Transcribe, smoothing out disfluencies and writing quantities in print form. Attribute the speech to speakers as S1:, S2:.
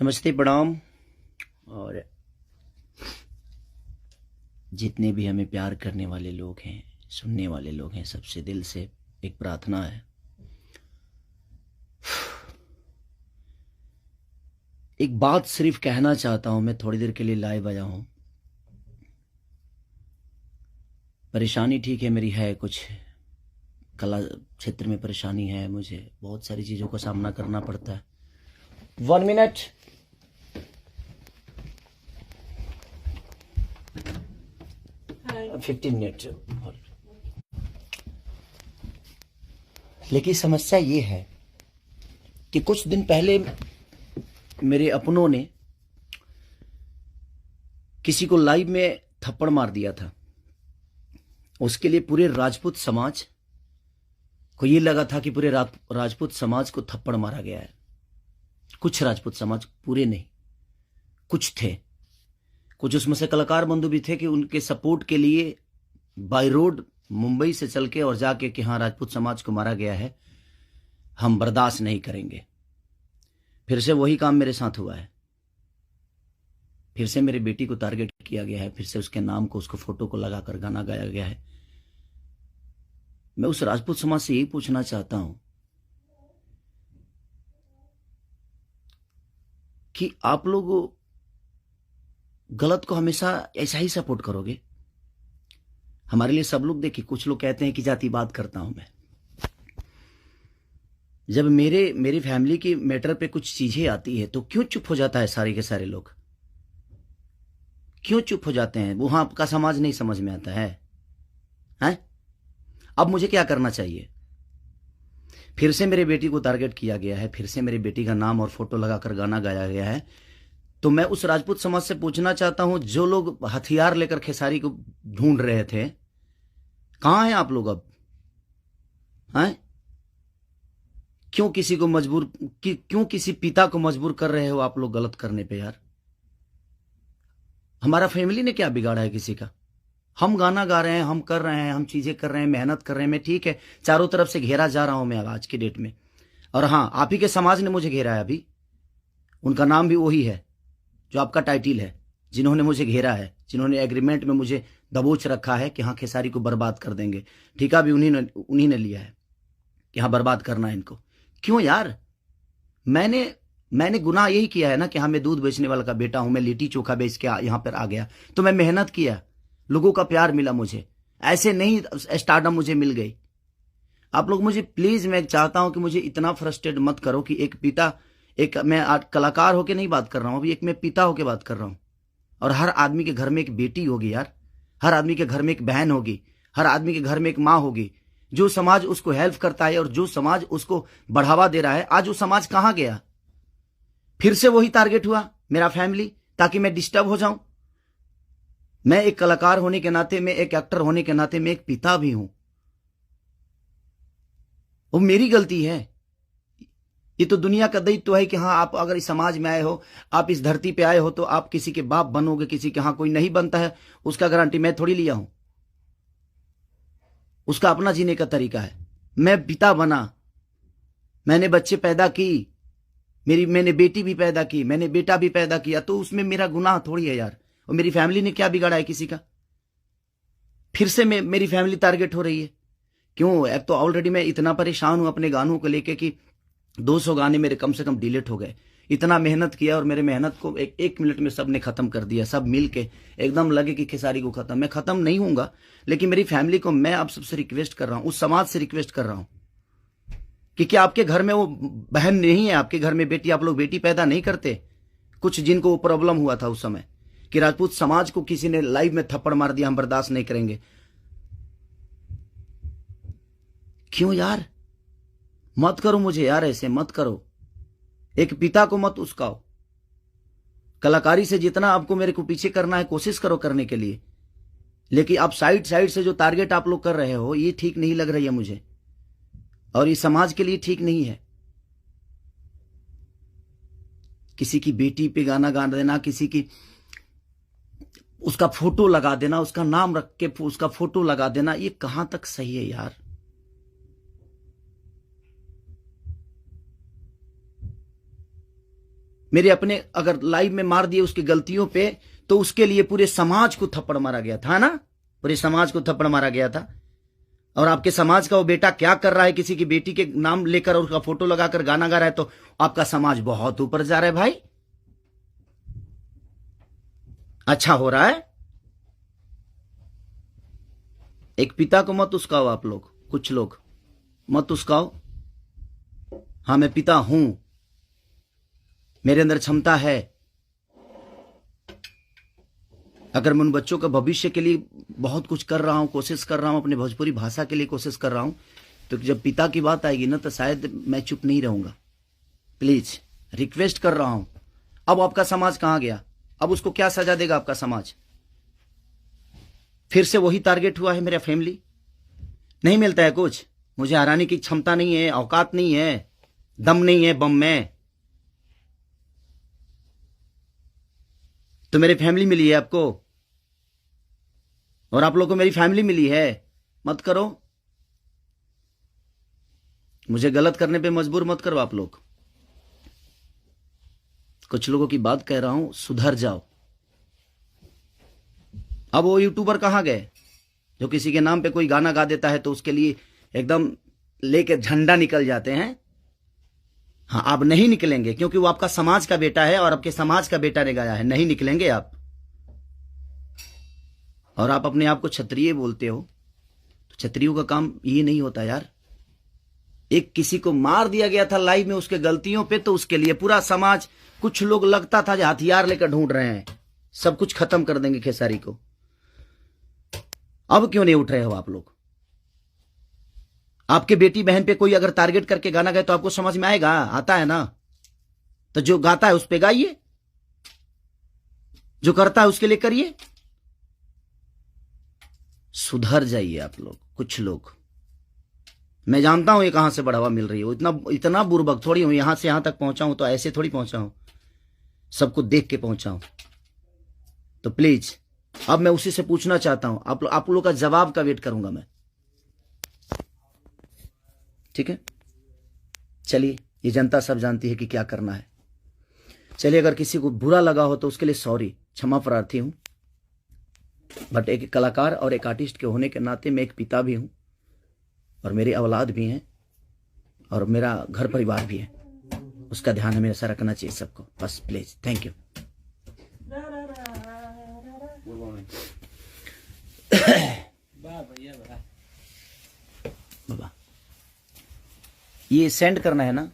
S1: नमस्ते, प्रणाम। और जितने भी हमें प्यार करने वाले लोग हैं, सुनने वाले लोग हैं, सबसे दिल से एक प्रार्थना है। एक बात सिर्फ कहना चाहता हूं, मैं थोड़ी देर के लिए लाइव आया हूं। परेशानी ठीक है, मेरी है कुछ कला क्षेत्र में परेशानी है, मुझे बहुत सारी चीज़ों का सामना करना पड़ता है। 1 मिनट।
S2: हाँ।
S1: 15 मिनट। लेकिन समस्या ये है कि कुछ दिन पहले मेरे अपनों ने किसी को लाइव में थप्पड़ मार दिया था। उसके लिए पूरे राजपूत समाज को ये लगा था कि पूरे राजपूत समाज को थप्पड़ मारा गया है। कुछ राजपूत समाज, पूरे नहीं, कुछ थे। कुछ उसमें से कलाकार बंधु भी थे कि उनके सपोर्ट के लिए बाय रोड मुंबई से चल के और जाके कि हाँ, राजपूत समाज को मारा गया है, हम बर्दाश्त नहीं करेंगे। फिर से वही काम मेरे साथ हुआ है। फिर से मेरी बेटी को टारगेट किया गया है, फिर से उसके नाम को, उसको फोटो को लगाकर गाना गाया गया है। मैं उस राजपूत समाज से यही पूछना चाहता हूं कि आप लोग गलत को हमेशा ऐसा ही सपोर्ट करोगे? हमारे लिए सब लोग, देखिए, कुछ लोग कहते हैं कि जातिवाद करता हूं मैं। जब मेरी फैमिली की मैटर पे कुछ चीजें आती है तो क्यों चुप हो जाता है सारे के सारे लोग? क्यों चुप हो जाते हैं? वहां आपका समाज नहीं समझ में आता है? हैं? अब मुझे क्या करना चाहिए? फिर से मेरी बेटी को टारगेट किया गया है, फिर से मेरी बेटी का नाम और फोटो लगाकर गाना गाया गया है। तो मैं उस राजपूत समाज से पूछना चाहता हूं, जो लोग हथियार लेकर खेसारी को ढूंढ रहे थे, कहां हैं आप लोग अब? हैं? क्यों किसी को मजबूर क्यों किसी पिता को मजबूर कर रहे हो आप लोग गलत करने पे? यार, हमारा फैमिली ने क्या बिगाड़ा है किसी का? हम गाना गा रहे हैं, हम कर रहे हैं, हम चीजें कर रहे हैं, मेहनत कर रहे हैं। मैं ठीक है, चारों तरफ से घेरा जा रहा हूं मैं आज की डेट में। और हां, आप ही के समाज ने मुझे घेरा है अभी। उनका नाम भी वही है जो आपका टाइटिल है, जिन्होंने मुझे घेरा है, जिन्होंने एग्रीमेंट में मुझे दबोच रखा है कि हाँ, खेसारी को बर्बाद कर देंगे। ठेका भी उन्हीं ने लिया है कि हाँ, बर्बाद करना है इनको। क्यों यार? मैंने गुनाह यही किया है ना कि हाँ, मैं दूध बेचने वाला का बेटा हूं, मैं लिट्टी चोखा बेच के यहां पर आ गया, तो मैं मेहनत किया, लोगों का प्यार मिला मुझे। ऐसे नहीं स्टारडम मुझे मिल गई। आप लोग मुझे प्लीज, मैं चाहता हूं कि मुझे इतना फ्रस्ट्रेट मत करो कि एक पिता, एक मैं कलाकार होके नहीं बात कर रहा हूं, अभी एक मैं पिता होके बात कर रहा हूं। और हर आदमी के घर में एक बेटी होगी यार, हर आदमी के घर में एक बहन होगी, हर आदमी के घर में एक माँ होगी। जो समाज उसको हेल्प करता है और जो समाज उसको बढ़ावा दे रहा है, आज वो समाज कहां गया? फिर से वही टारगेट हुआ, मेरा फैमिली, ताकि मैं डिस्टर्ब हो जाऊं। मैं एक कलाकार होने के नाते, मैं एक एक्टर होने के नाते, मैं एक पिता भी हूं। वो मेरी गलती है। ये तो दुनिया का दायित्व है कि हाँ, आप अगर इस समाज में आए हो, आप इस धरती पे आए हो, तो आप किसी के बाप बनोगे, किसी के। हाँ, कोई नहीं बनता है, उसका गारंटी मैं थोड़ी लिया हूं। उसका अपना जीने का तरीका है। मैं पिता बना, मैंने बच्चे पैदा की, मैंने बेटी भी पैदा की, मैंने बेटा भी पैदा किया, तो उसमें मेरा गुनाह थोड़ी है यार। और मेरी फैमिली ने क्या बिगाड़ा है किसी का? फिर से मेरी फैमिली टारगेट हो रही है। क्यों? अब तो ऑलरेडी मैं इतना परेशान हूं अपने गानों को लेके कि 200 गाने मेरे कम से कम डिलीट हो गए। इतना मेहनत किया और मेरे मेहनत को एक मिनट में सबने खत्म कर दिया। सब मिल के एकदम लगे कि खेसारी को खत्म। मैं खत्म नहीं हूंगा, लेकिन मेरी फैमिली को मैं आप सबसे रिक्वेस्ट कर रहा हूं, उस समाज से रिक्वेस्ट कर रहा हूं कि क्या आपके घर में वो बहन नहीं है? आपके घर में बेटी, आप लोग बेटी पैदा नहीं करते? कुछ जिनको वो प्रॉब्लम हुआ था उस समय कि राजपूत समाज को किसी ने लाइव में थप्पड़ मार दिया, हम बर्दाश्त नहीं करेंगे। क्यों यार? मत करो मुझे यार, ऐसे मत करो। एक पिता को मत उस्काओ। कलाकारी से जितना आपको मेरे को पीछे करना है, कोशिश करो करने के लिए, लेकिन आप साइड से जो टारगेट आप लोग कर रहे हो, ये ठीक नहीं लग रही है मुझे, और ये समाज के लिए ठीक नहीं है। किसी की बेटी पे गाना गा देना, किसी की उसका फोटो लगा देना, उसका नाम रख के उसका फोटो लगा देना, ये कहां तक सही है यार? मेरे अपने अगर लाइव में मार दिए उसकी गलतियों पे, तो उसके लिए पूरे समाज को थप्पड़ मारा गया था ना, पूरे समाज को थप्पड़ मारा गया था। और आपके समाज का वो बेटा क्या कर रहा है, किसी की बेटी के नाम लेकर और उसका फोटो लगाकर गाना गा रहा है, तो आपका समाज बहुत ऊपर जा रहा है भाई। अच्छा हो रहा है। एक पिता को मत उस्काओ आप लोग, कुछ लोग मत उस्काओ। हाँ मैं पिता हूं, मेरे अंदर क्षमता है। अगर मैं उन बच्चों का भविष्य के लिए बहुत कुछ कर रहा हूं, कोशिश कर रहा हूं, अपने भोजपुरी भाषा के लिए कोशिश कर रहा हूं, तो जब पिता की बात आएगी ना, तो शायद मैं चुप नहीं रहूंगा। प्लीज रिक्वेस्ट कर रहा हूं। अब आपका समाज कहां गया? अब उसको क्या सजा देगा आपका समाज? फिर से वही टारगेट हुआ है मेरा फैमिली। नहीं मिलता है कुछ, मुझे हराने की क्षमता नहीं है, औकात नहीं है, दम नहीं है बम में, तो मेरी फैमिली मिली है आपको, और आप लोगों को मेरी फैमिली मिली है। मत करो, मुझे गलत करने पे मजबूर मत करो आप लोग। कुछ लोगों की बात कह रहा हूं, सुधर जाओ। अब वो यूट्यूबर कहां गए जो किसी के नाम पे कोई गाना गा देता है तो उसके लिए एकदम लेके झंडा निकल जाते हैं? हाँ, आप नहीं निकलेंगे क्योंकि वो आपका समाज का बेटा है और आपके समाज का बेटा ने गाया है। नहीं निकलेंगे आप। और आप अपने आप को क्षत्रिय बोलते हो, तो क्षत्रियों का काम ये नहीं होता यार। एक किसी को मार दिया गया था लाइव में उसके गलतियों पे, तो उसके लिए पूरा समाज, कुछ लोग लगता था जो हथियार लेकर ढूंढ रहे हैं, सब कुछ खत्म कर देंगे खेसारी को। अब क्यों नहीं उठ रहे हो आप लोग? आपके बेटी बहन पे कोई अगर टारगेट करके गाना गाए तो आपको समझ में आएगा? आता है ना, तो जो गाता है उस पे गाइए, जो करता है उसके लिए करिए। सुधर जाइए आप लोग, कुछ लोग। मैं जानता हूं ये कहां से बढ़ावा मिल रही है, इतना बुर्बक थोड़ी हूं। यहां से यहां तक पहुंचा हूं तो ऐसे थोड़ी पहुंचा हूं, सबको देख के पहुंचा हूं। तो प्लीज अब मैं उसी से पूछना चाहता हूं, आप लोग का जवाब का वेट करूंगा मैं। ठीक है, चलिए, ये जनता सब जानती है कि क्या करना है। चलिए, अगर किसी को बुरा लगा हो तो उसके लिए सॉरी, क्षमा प्रार्थी हूं। बट एक कलाकार और एक आर्टिस्ट के होने के नाते मैं एक पिता भी हूं, और मेरी औलाद भी हैं, और मेरा घर परिवार भी है। उसका ध्यान हमेशा रखना चाहिए सबको। बस प्लीज, थैंक यू। बाबा, ये सेंड करना है ना?